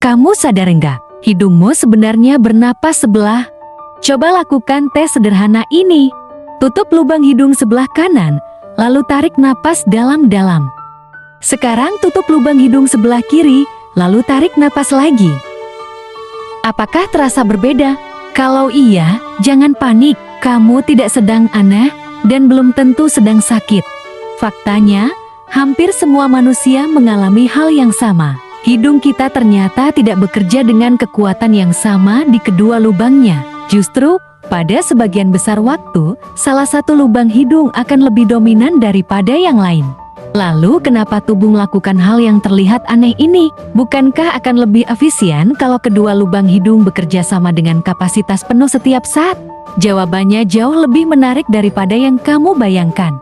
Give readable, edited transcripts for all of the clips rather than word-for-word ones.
Kamu sadar enggak? Hidungmu sebenarnya bernapas sebelah. Coba lakukan tes sederhana ini. Tutup lubang hidung sebelah kanan, lalu tarik napas dalam-dalam. Sekarang tutup lubang hidung sebelah kiri, lalu tarik napas lagi. Apakah terasa berbeda? Kalau iya, jangan panik. Kamu tidak sedang aneh dan belum tentu sedang sakit. Faktanya, hampir semua manusia mengalami hal yang sama. Hidung kita ternyata tidak bekerja dengan kekuatan yang sama di kedua lubangnya. Justru, pada sebagian besar waktu, salah satu lubang hidung akan lebih dominan daripada yang lain. Lalu kenapa tubuh melakukan hal yang terlihat aneh ini? Bukankah akan lebih efisien kalau kedua lubang hidung bekerja sama dengan kapasitas penuh setiap saat? Jawabannya jauh lebih menarik daripada yang kamu bayangkan.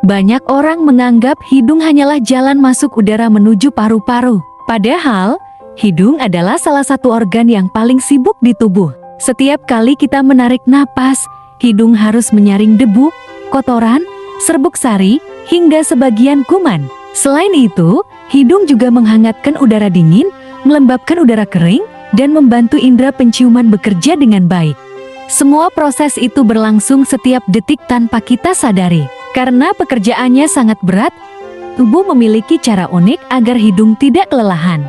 Banyak orang menganggap hidung hanyalah jalan masuk udara menuju paru-paru. Padahal, hidung adalah salah satu organ yang paling sibuk di tubuh. Setiap kali kita menarik napas, hidung harus menyaring debu, kotoran, serbuk sari, hingga sebagian kuman. Selain itu, hidung juga menghangatkan udara dingin, melembabkan udara kering, dan membantu indera penciuman bekerja dengan baik. Semua proses itu berlangsung setiap detik tanpa kita sadari. Karena pekerjaannya sangat berat, tubuh memiliki cara unik agar hidung tidak kelelahan.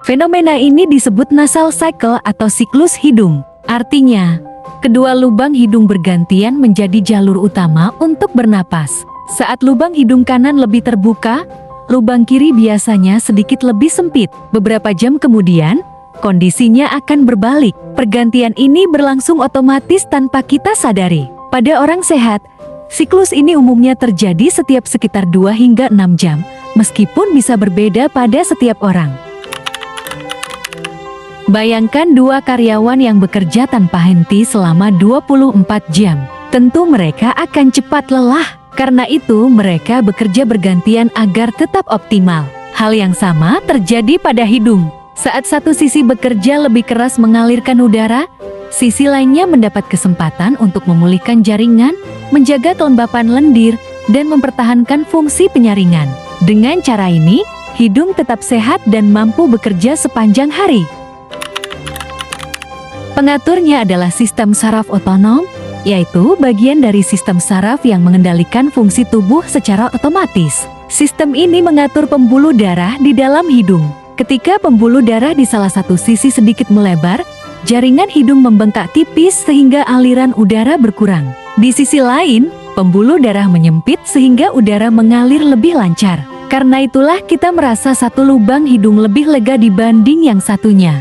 Fenomena ini disebut nasal cycle atau siklus hidung. Artinya, kedua lubang hidung bergantian menjadi jalur utama untuk bernapas. Saat lubang hidung kanan lebih terbuka, lubang kiri biasanya sedikit lebih sempit. Beberapa jam kemudian, kondisinya akan berbalik. Pergantian ini berlangsung otomatis tanpa kita sadari. Pada orang sehat, siklus ini umumnya terjadi setiap sekitar 2 hingga 6 jam, meskipun bisa berbeda pada setiap orang. Bayangkan 2 karyawan yang bekerja tanpa henti selama 24 jam. Tentu mereka akan cepat lelah. Karena itu mereka bekerja bergantian agar tetap optimal. Hal yang sama terjadi pada hidung. Saat satu sisi bekerja lebih keras mengalirkan udara, sisi lainnya mendapat kesempatan untuk memulihkan jaringan, menjaga kelembapan lendir, dan mempertahankan fungsi penyaringan. Dengan cara ini, hidung tetap sehat dan mampu bekerja sepanjang hari. Pengaturnya adalah sistem saraf otonom, yaitu bagian dari sistem saraf yang mengendalikan fungsi tubuh secara otomatis. Sistem ini mengatur pembuluh darah di dalam hidung. Ketika pembuluh darah di salah satu sisi sedikit melebar, jaringan hidung membengkak tipis sehingga aliran udara berkurang. Di sisi lain, pembuluh darah menyempit sehingga udara mengalir lebih lancar. Karena itulah kita merasa satu lubang hidung lebih lega dibanding yang satunya.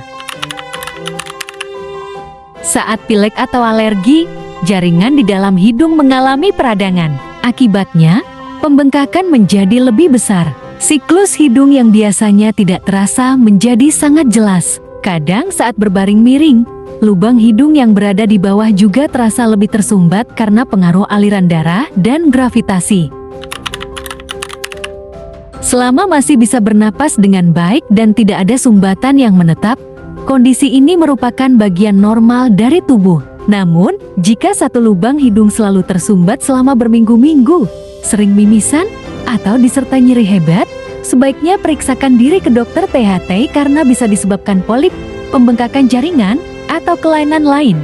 Saat pilek atau alergi, jaringan di dalam hidung mengalami peradangan. Akibatnya, pembengkakan menjadi lebih besar. Siklus hidung yang biasanya tidak terasa menjadi sangat jelas. Kadang saat berbaring miring, lubang hidung yang berada di bawah juga terasa lebih tersumbat karena pengaruh aliran darah dan gravitasi. Selama masih bisa bernapas dengan baik dan tidak ada sumbatan yang menetap, kondisi ini merupakan bagian normal dari tubuh. Namun, jika satu lubang hidung selalu tersumbat selama berminggu-minggu, sering mimisan, atau disertai nyeri hebat, sebaiknya periksakan diri ke dokter THT karena bisa disebabkan polip, pembengkakan jaringan, atau kelainan lain.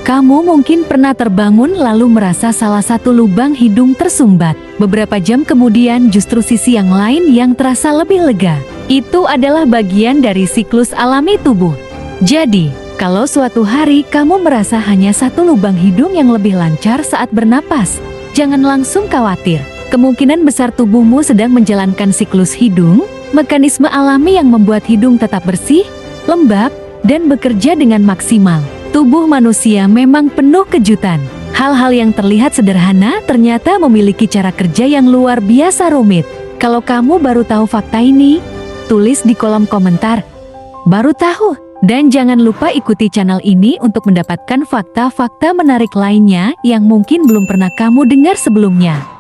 Kamu mungkin pernah terbangun lalu merasa salah satu lubang hidung tersumbat. Beberapa jam kemudian justru sisi yang lain yang terasa lebih lega. Itu adalah bagian dari siklus alami tubuh. Jadi, kalau suatu hari kamu merasa hanya satu lubang hidung yang lebih lancar saat bernapas, jangan langsung khawatir. Kemungkinan besar tubuhmu sedang menjalankan siklus hidung, mekanisme alami yang membuat hidung tetap bersih, lembab, dan bekerja dengan maksimal. Tubuh manusia memang penuh kejutan. Hal-hal yang terlihat sederhana ternyata memiliki cara kerja yang luar biasa rumit. Kalau kamu baru tahu fakta ini, tulis di kolom komentar, "Baru tahu." Dan jangan lupa ikuti channel ini untuk mendapatkan fakta-fakta menarik lainnya yang mungkin belum pernah kamu dengar sebelumnya.